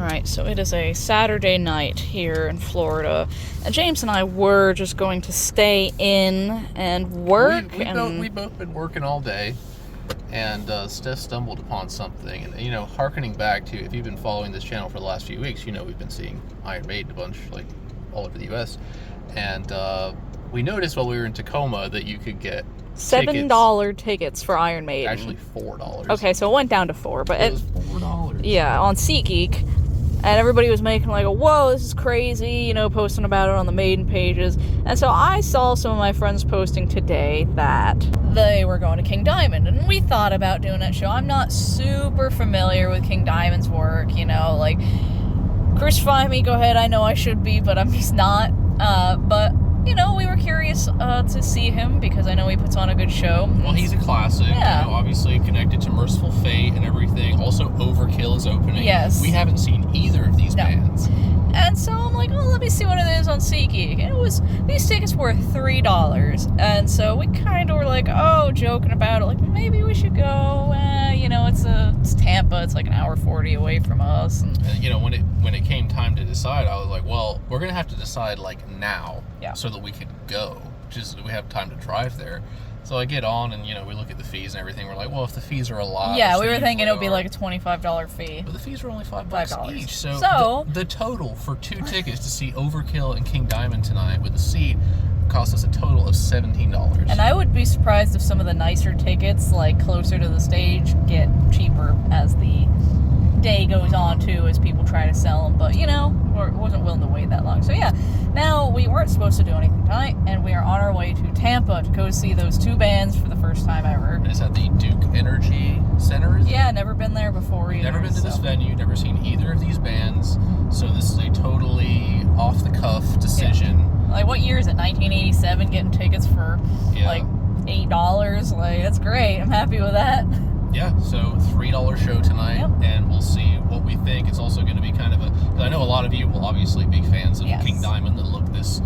Alright, so it is a Saturday night here in Florida, and James and I were just going to stay in and work. We've both been working all day, and Steph stumbled upon something, and hearkening back to, if you've been following this channel for the last few weeks, we've been seeing Iron Maiden a bunch, like, all over the U.S., and we noticed while we were in Tacoma that you could get $7 tickets for Iron Maiden. Actually, $4. Okay, so it went down to $4, but it was $4. Yeah, on SeatGeek, and everybody was making like a, whoa, this is crazy, posting about it on the Maiden pages. And so I saw some of my friends posting today that they were going to King Diamond, and we thought about doing that show. I'm not super familiar with King Diamond's work, like, crucify me, go ahead, I know I should be, but I'm just not. But we were curious to see him because I know he puts on a good show. Well, he's a classic. Yeah. Obviously connected to Merciful Fate and everything. Also, Overkill is opening. Yes. We haven't seen either of these bands. And so I'm like, let me see what it is on SeatGeek. And these tickets were $3. And so we kind of were like, joking about it. Like, maybe we should go. It's Tampa. It's like an hour 40 away from us. And when it came time to decide, I was like, well, we're going to have to decide, like, now. Yeah. So that we could go. Just so that we have time to drive there. So I get on and, we look at the fees and everything. We're like, well, if the fees are a lot. Yeah, we were thinking it would be like a $25 fee. But the fees were only $5 each. So the total for 2 tickets to see Overkill and King Diamond tonight with a seat cost us a total of $17. And I would be surprised if some of the nicer tickets, like closer to the stage, get cheaper as the day goes on too, as people try to sell them. But wasn't willing to wait that long. So yeah, now we weren't supposed to do anything tonight, and we are on our way to Tampa to go see those 2 bands for the first time ever. Is that the Duke Energy Center? Yeah, never been there before either. Never been to this venue, never seen either of these bands, so this is a totally off-the-cuff decision. Yeah. Like, what year is it? 1987, getting tickets for like $8? Like, that's great. I'm happy with that. Yeah, so $3 show tonight, and we'll see what we think. It's also going to be kind of because I know a lot of you will obviously be fans of King Diamond that looked this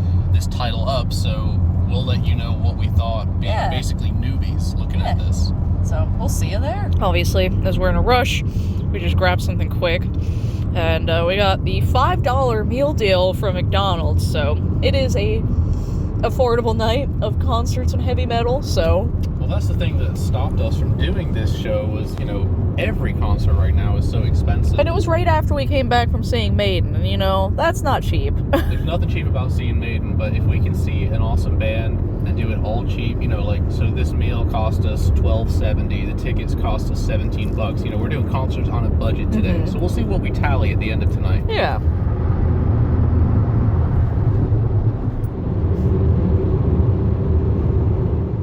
title up, so we'll let you know what we thought, being basically newbies looking at this. So we'll see you there. Obviously, as we're in a rush, we just grabbed something quick, and we got the $5 meal deal from McDonald's, so it is a affordable night of concerts and heavy metal, so... Well, that's the thing that stopped us from doing this show was, every concert right now is so expensive. And it was right after we came back from seeing Maiden, and, that's not cheap. There's nothing cheap about seeing Maiden, but if we can see an awesome band and do it all cheap, so this meal cost us $12.70, the tickets cost us $17. We're doing concerts on a budget today, so we'll see what we tally at the end of tonight. Yeah.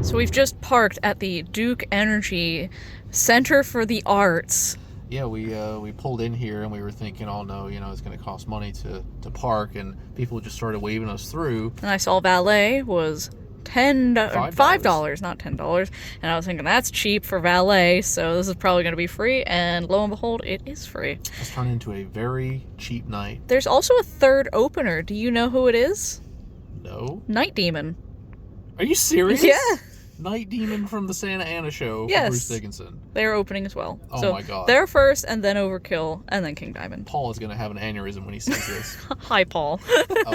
So we've just parked at the Duke Energy Center for the Arts. Yeah, we pulled in here and we were thinking, oh no, it's going to cost money to park, and people just started waving us through. And I saw valet was $5, not $10. And I was thinking, that's cheap for valet, so this is probably going to be free. And lo and behold, it is free. It's turned into a very cheap night. There's also a third opener. Do you know who it is? No. Night Demon. Are you serious? Yeah. Night Demon from the Santa Ana show. Yes. Bruce Dickinson. They're opening as well. Oh my god. They're first, and then Overkill, and then King Diamond. Paul is going to have an aneurysm when he sees this. Hi, Paul.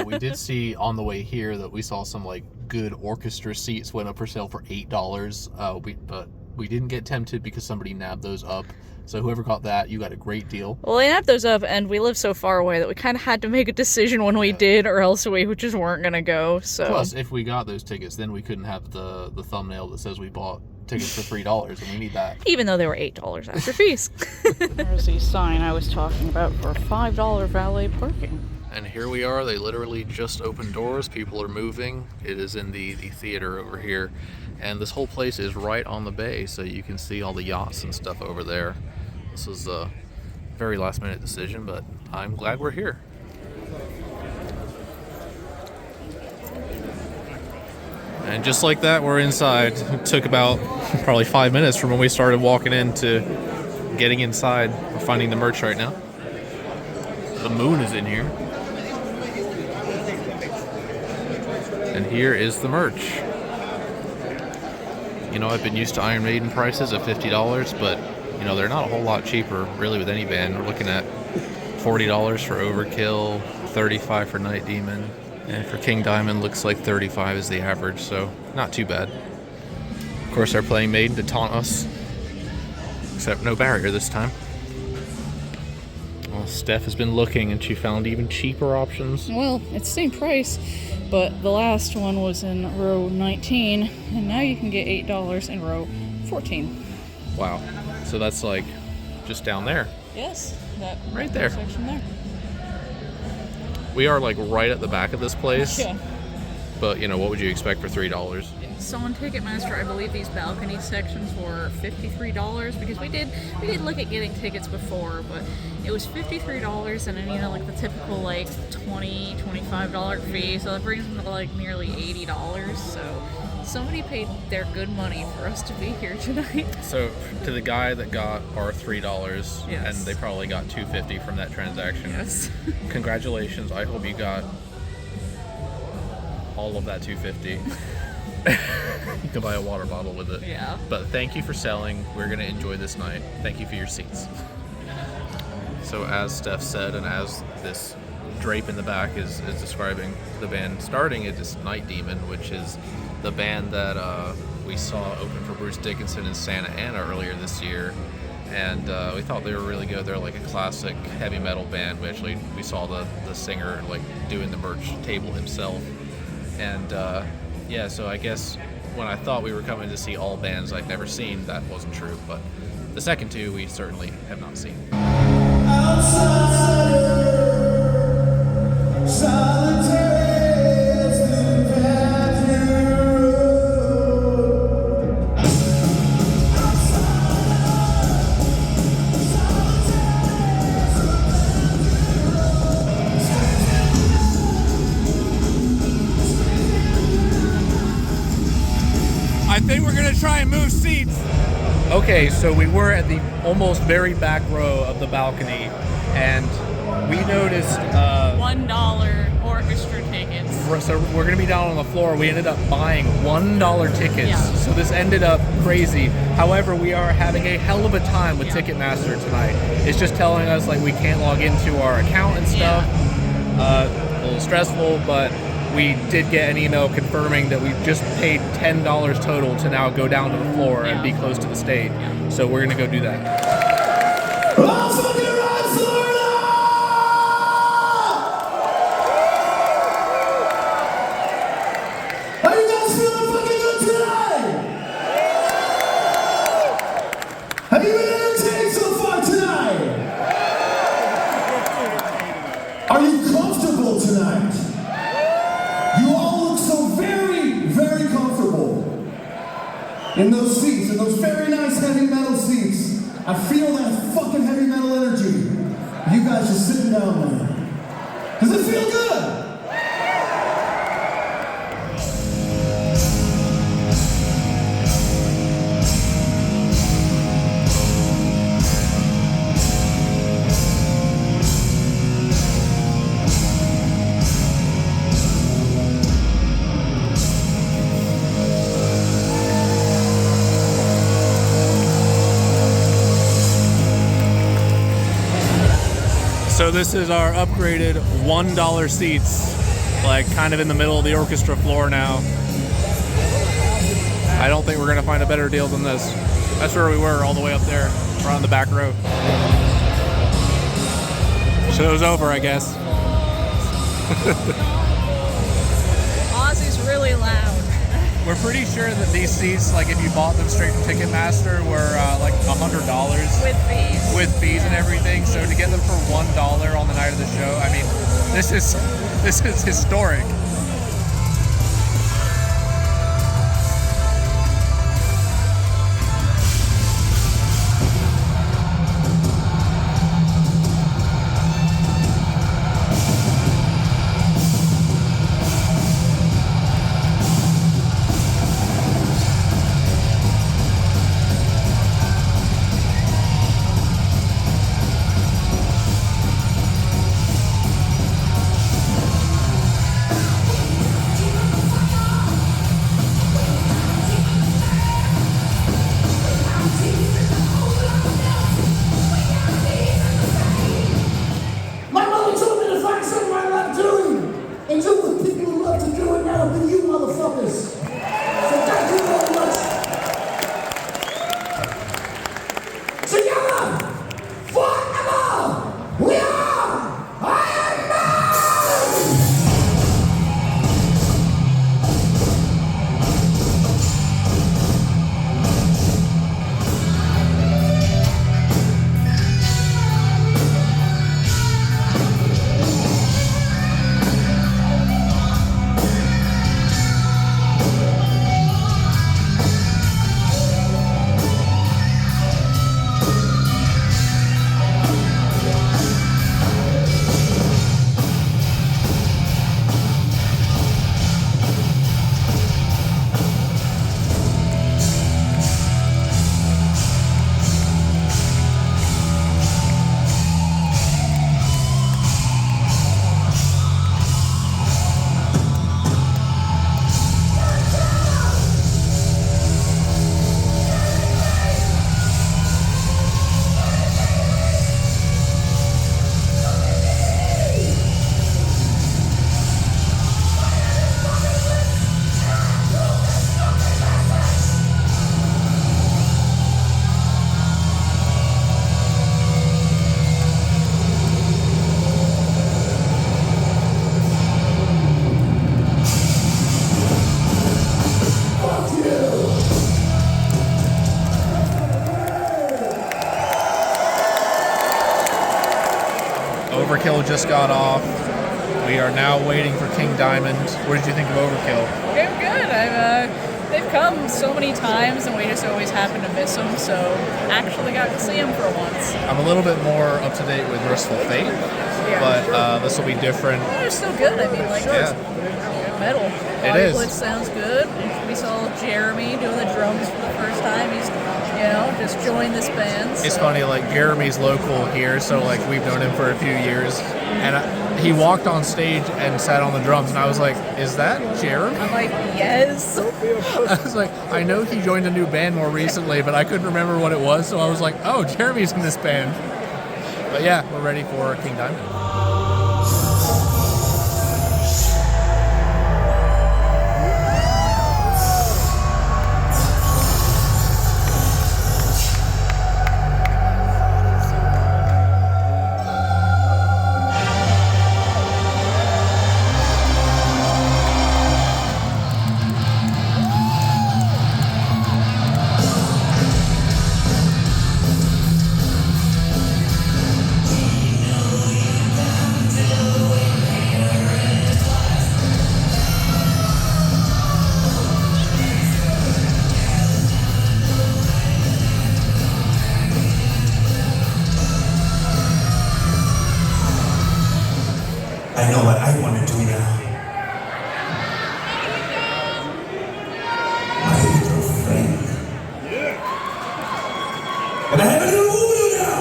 We did see on the way here that we saw some good orchestra seats went up for sale for $8. But we didn't get tempted because somebody nabbed those up. So whoever got that, you got a great deal. Well, they nabbed those up, and we live so far away that we kind of had to make a decision when we did, or else we just weren't going to go. So. Plus, if we got those tickets, then we couldn't have the thumbnail that says we bought tickets for $3, and we need that. Even though they were $8 after fees. There's the sign I was talking about for $5 valet parking. And here we are. They literally just opened doors. People are moving. It is in the theater over here. And this whole place is right on the bay, so you can see all the yachts and stuff over there. This was a very last minute decision, but I'm glad we're here. And just like that, we're inside. It took about probably 5 minutes from when we started walking in to getting inside. We're finding the merch right now. The moon is in here. And here is the merch. I've been used to Iron Maiden prices of $50, but they're not a whole lot cheaper really with any band. We're looking at $40 for Overkill, $35 for Night Demon, and for King Diamond looks like $35 is the average, so not too bad. Of course, they're playing Maiden to taunt us, except no barrier this time. Well, Steph has been looking and she found even cheaper options. Well, it's the same price, but the last one was in row 19, and now you can get $8 in row 14. Wow. So that's like just down there. Yes, that right there. Section there. We are like right at the back of this place. Yeah. But, you know, what would you expect for $3? So on Ticketmaster, I believe these balcony sections were $53 because we did look at getting tickets before, but it was $53 and then, you know, like the typical like $25 fee, so that brings them to like nearly $80. So somebody paid their good money for us to be here tonight. So to the guy that got our $3, yes. And they probably got $2.50 from that transaction. Yes. Congratulations! I hope you got all of that $2.50. You can buy a water bottle with it. Yeah. But thank you for selling. We're going to enjoy this night. Thank you for your seats. So as Steph said, and as this drape in the back is describing the band starting, it is Night Demon, which is the band that we saw open for Bruce Dickinson in Santa Ana earlier this year. And we thought they were really good. They're like a classic heavy metal band. We saw the singer like doing the merch table himself. And yeah, so I guess when I thought we were coming to see all bands I'd never seen, that wasn't true. But the second two we certainly have not seen. I think we're gonna try and move seats. Okay, so we were at the almost very back row of the balcony, and we noticed $1 orchestra tickets. so we're gonna be down on the floor. We ended up buying $1 tickets, Yeah. so this ended up crazy. However, we are having a hell of a time with Ticketmaster tonight. It's just telling us like we can't log into our account and stuff. A little stressful, but we did get an email confirming that we just paid $10 total to now go down to the floor and be close to the stage. So we're gonna go do that. How you guys feeling fucking good tonight? Have you been entertained so far tonight? Are you comfortable tonight? You all look so very, very comfortable in those seats, in those very nice heavy metal seats. I feel that fucking heavy metal energy. You guys just sitting down there. Does it feel good? So this is our upgraded $1 seats, like kind of in the middle of the orchestra floor now. I don't think we're gonna find a better deal than this. That's where we were, all the way up there, around the back row. Show's over, I guess. Ozzy's really loud. We're pretty sure that these seats, like if you bought them straight from Ticketmaster, were like $100 With fees. with fees and everything. So to get them for $1 on the night of the show, I mean, this is historic. forever. We are Iron Man! Overkill just got off. We are now waiting for King Diamond. What did you think of Overkill? They're good. They've come so many times, and we just always happen to miss them. So actually got to see them for once. I'm a little bit more up to date with Merciful Fate, but this will be different. They're still good. I mean, like, Yeah. good metal. It is. Blitz sounds good. We saw Jeremy doing the drums for the first time. He's, just joined this band. It's so. funny, like Jeremy's local here, so like we've known him for a few years, and he walked on stage and sat on the drums, and I was like, "Is that Jeremy?" I'm like, yes. I was like, I know he joined a new band more recently, but I couldn't remember what it was, so I was like, "Oh, Jeremy's in this band." But yeah, we're ready for King Diamond. I know what I want to do now. My little friend. And I have a little voodoo now.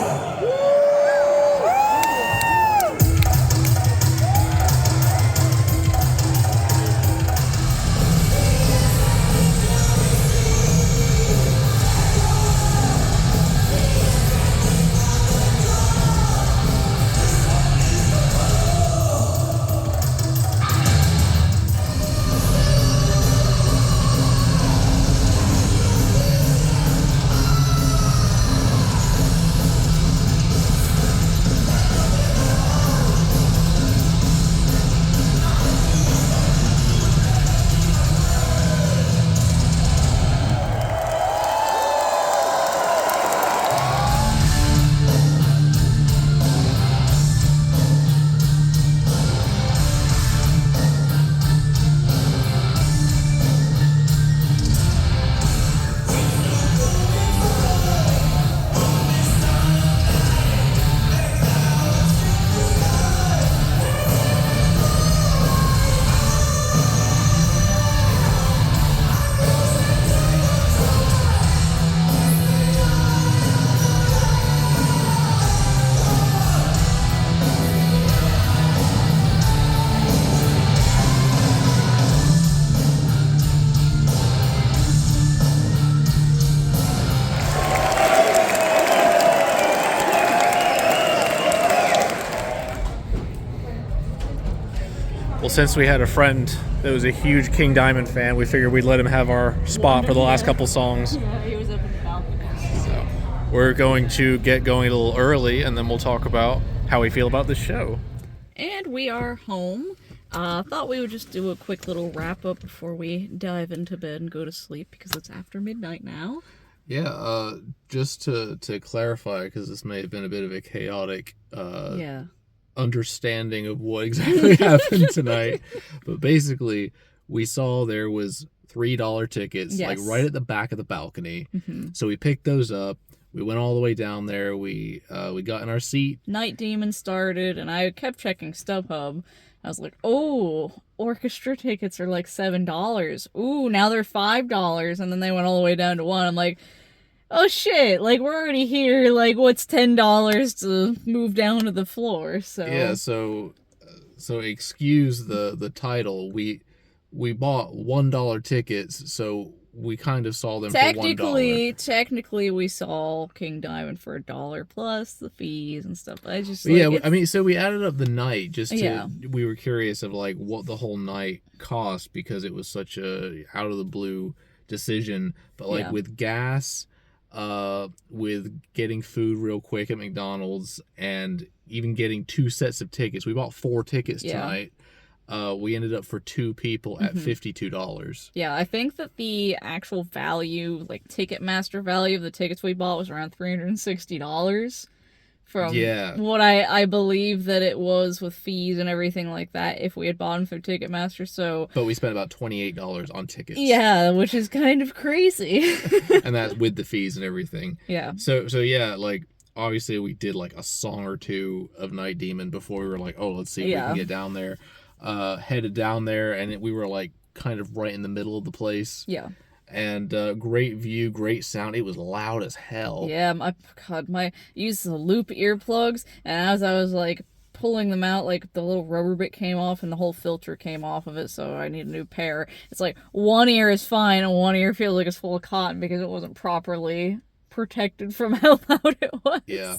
Well, since we had a friend that was a huge King Diamond fan, we figured we'd let him have our spot for the last couple songs. Yeah, he was up in the balcony. So, we're going to get going a little early, and then we'll talk about how we feel about the show. And we are home. Thought we would just do a quick little wrap-up before we dive into bed and go to sleep, because it's after midnight now. Yeah, just to clarify, because this may have been a bit of a chaotic understanding of what exactly happened tonight. But basically, we saw there was $3 tickets, like right at the back of the balcony. Mm-hmm. So we picked those up. We went all the way down there. We got in our seat. Night Demon started, and I kept checking StubHub. I was like, oh, orchestra tickets are like $7. Ooh, now they're $5. And then they went all the way down to $1. I'm like, oh shit, like we're already here. Like, what's $10 to move down to the floor? So yeah, so excuse the title. We bought $1 tickets, so we kind of saw them for $1. Technically, we saw King Diamond for $1 plus the fees and stuff. I just so we added up the night just to we were curious of like what the whole night cost, because it was such a out of the blue decision. But like with gas, with getting food real quick at McDonald's, and even getting 2 sets of tickets, we bought 4 tickets tonight. We ended up for 2 people at $52. Yeah, I think that the actual value, like Ticketmaster value of the tickets we bought was around $360 from what I believe that it was with fees and everything like that if we had bought them through Ticketmaster. So, but we spent about $28 on tickets. Yeah, which is kind of crazy. And that's with the fees and everything. Yeah. So yeah, like obviously we did like a song or two of Night Demon before we were like, oh, let's see if we can get down there. Headed down there, and we were like kind of right in the middle of the place. Yeah. And great view, great sound. It was loud as hell. Yeah, I used the loop earplugs, and as I was like pulling them out, like the little rubber bit came off and the whole filter came off of it, so I need a new pair. It's like one ear is fine and one ear feels like it's full of cotton because it wasn't properly protected from how loud it was. Yeah.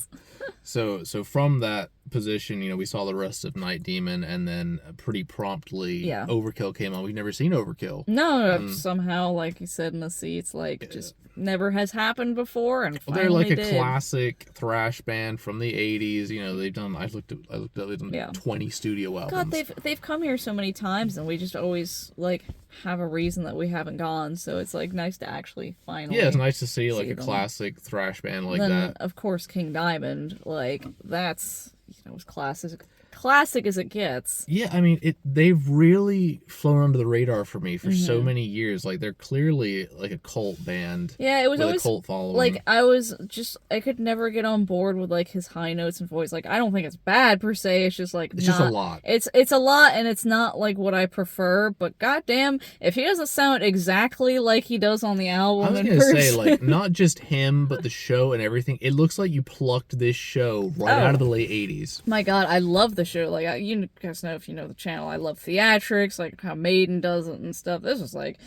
So from that position, we saw the rest of Night Demon, and then pretty promptly Overkill came on. We've never seen Overkill. No, somehow, like you said in the seats, like just never has happened before, and finally they're like a did. classic thrash band from the 80s. They've done. I looked up. They've done 20 studio albums. God, they've come here so many times, and we just always like have a reason that we haven't gone. So it's like nice to actually finally. Yeah, it's nice to see like a classic thrash band like that. Of course, King Diamond, like that's as classic as it gets. Yeah, I mean, they've really flown under the radar for me for so many years. Like, they're clearly like a cult band. Yeah, it was always a cult following. Like, I could never get on board with like his high notes and voice. Like, I don't think it's bad per se. It's just like it's just a lot. It's a lot, and it's not like what I prefer. But goddamn, if he doesn't sound exactly like he does on the album, I was gonna say like not just him, but the show and everything. It looks like you plucked this show right out of the late '80s. My God, I love the show. Like, you guys know, if you know the channel, I love theatrics, like how Maiden does it and stuff. This was like,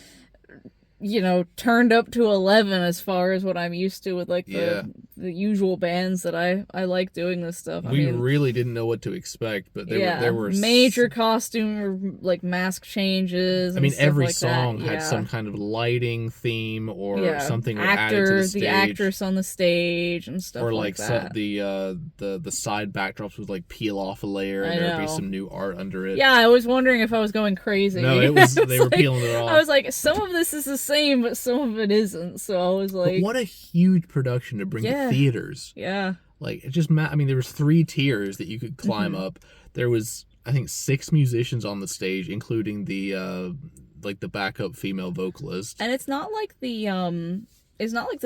turned up to 11 as far as what I'm used to with like the usual bands that I like doing this stuff. We really didn't know what to expect, but there were major costume or like mask changes. And every like song that. had some kind of lighting theme or something added to the stage. The actress on the stage and stuff or like that. The side backdrops would like peel off a layer and there'd be some new art under it. Yeah, I was wondering if I was going crazy. No, it was they were peeling it off. I was like, some of this is the same, but some of it isn't. So I was like, but what a huge production to bring to theaters. Yeah. Like, it just there was 3 tiers that you could climb up. There was, I think, 6 musicians on the stage, including the backup female vocalist. And it's not like the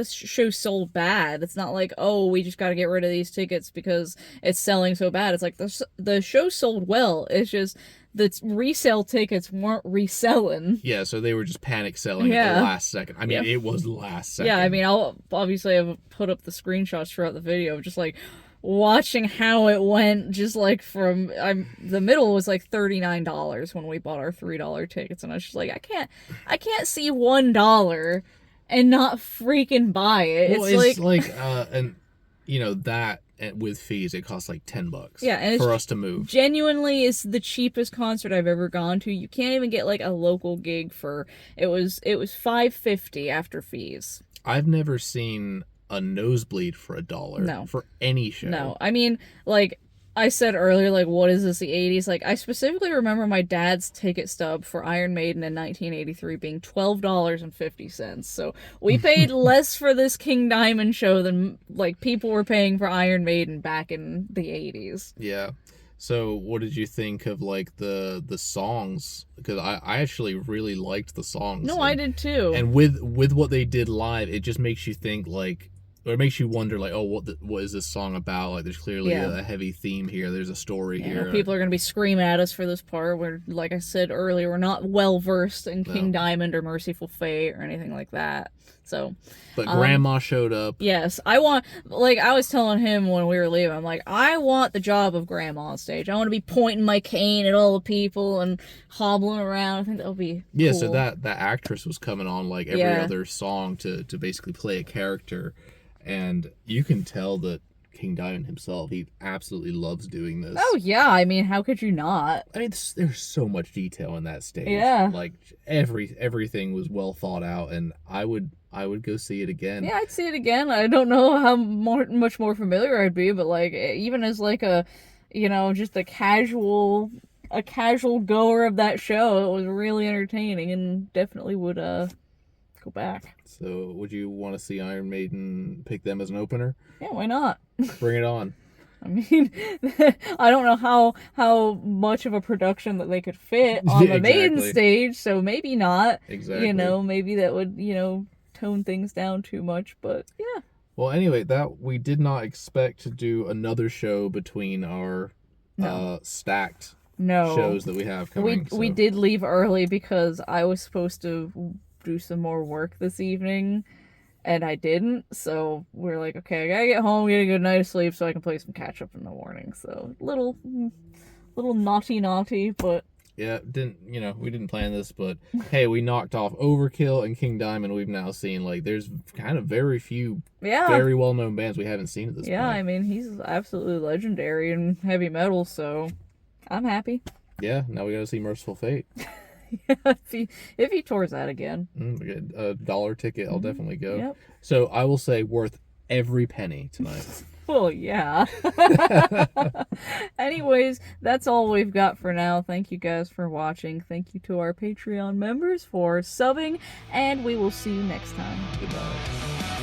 show sold bad. It's not like, oh, we just got to get rid of these tickets because it's selling so bad. It's like the show sold well. It's just the resale tickets weren't reselling. Yeah, so they were just panic selling at the last second. It was last second. Yeah, I'll obviously put up the screenshots throughout the video of just like watching how it went, just like from the middle was like $39 when we bought our $3 tickets, and I was just like, I can't see $1 and not freaking buy it. Well, it's like that with fees, it costs like $10. Yeah, and for us to move. Genuinely, is the cheapest concert I've ever gone to. You can't even get like a local gig for it was $5.50 after fees. I've never seen a nosebleed for $1. No. For any show. No, I mean, like I said earlier, like, what is this, the 80s? Like, I specifically remember my dad's ticket stub for Iron Maiden in 1983 being $12.50. So we paid less for this King Diamond show than, like, people were paying for Iron Maiden back in the 80s. Yeah. So what did you think of, like, the songs? Because I actually really liked the songs. No, I did too. And with what they did live, it just makes you think, like, or it makes you wonder, like, oh, what is this song about? Like, there's clearly a heavy theme here. There's a story here. People are going to be screaming at us for this part. We're, like I said earlier, we're not well versed in King Diamond or Merciful Fate or anything like that. So, but Grandma showed up. Yes, I was telling him when we were leaving, I'm like, I want the job of Grandma on stage. I want to be pointing my cane at all the people and hobbling around. I think that'll be cool. Cool. So that actress was coming on, like, every other song to basically play a character. And you can tell that King Diamond himself, he absolutely loves doing this. Oh, yeah. I mean, how could you not? I mean, there's so much detail in that stage. Yeah. Like, everything was well thought out, and I would go see it again. Yeah, I'd see it again. I don't know how much more familiar I'd be, but, like, even as, like, just a casual goer of that show, it was really entertaining and definitely would, go back. So, would you want to see Iron Maiden pick them as an opener? Yeah, why not? Bring it on. I mean, I don't know how much of a production that they could fit on the main stage, so maybe not. Exactly. Maybe that would, tone things down too much, but yeah. Well, anyway, that we did not expect to do another show between our stacked shows that we have coming. We did leave early because I was supposed to do some more work this evening and I didn't, so we're like, okay, I gotta get home, get a good night of sleep so I can play some catch up in the morning. So little naughty, but yeah, we didn't plan this, but hey, we knocked off Overkill and King Diamond. We've now seen, like, there's kind of very few very well known bands we haven't seen at this point. Yeah, I mean, he's absolutely legendary in heavy metal, so I'm happy. Yeah, now we gotta see Merciful Fate. Yeah, if he tours that again. A $1 ticket, I'll definitely go. Yep. So I will say worth every penny tonight. Well, yeah. Anyways, that's all we've got for now. Thank you guys for watching. Thank you to our Patreon members for subbing, and we will see you next time. Goodbye.